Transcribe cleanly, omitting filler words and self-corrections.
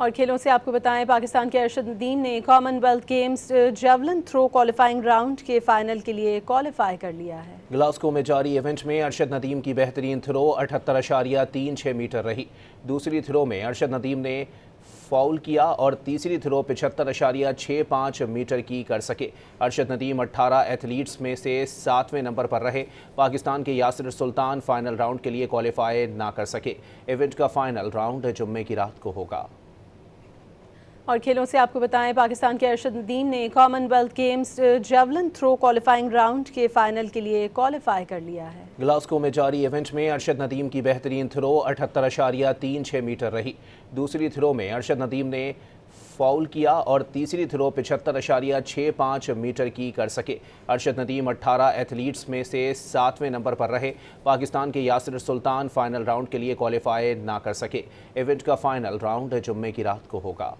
और खेलों से आपको बताएं, पाकिस्तान के अरशद नदीम ने Commonwealth Games javelin throw qualifying round के फाइनल के लिए क्वालिफाई कर लिया है। ग्लासगो में जारी इवेंट में अरशद नदीम की बेहतरीन थ्रो 78.36 मीटर रही। दूसरी थ्रो में अरशद नदीम ने फाउल किया और तीसरी थ्रो 75.65 मीटर की कर सके। अरशद नदीम 18 एथलीट्स में से 7वें नंबर पर रहे। पाकिस्तान के यासिर सुल्तान फाइनल राउंड के लिए क्वालिफाई ना कर सके। इवेंट का फाइनल राउंड जुम्मे की रात को होगा। और खेलों से आपको बताएं, पाकिस्तान के अरशद नदीम ने Commonwealth Games javelin throw qualifying round के फाइनल के लिए क्वालिफाई कर लिया है। ग्लासगो में जारी इवेंट में अरशद नदीम की बेहतरीन थ्रो 78.36 मीटर रही। दूसरी थ्रो में अरशद नदीम ने फाउल किया और तीसरी थ्रो 75.65 मीटर की कर सके। अरशद नदीम 18 एथलीट्स में से 7वें नंबर पर रहे। पाकिस्तान के यासिर सुल्तान फाइनल राउंड के लिए क्वालिफाई ना कर सके। इवेंट का फाइनल राउंड जुम्मे की रात को होगा।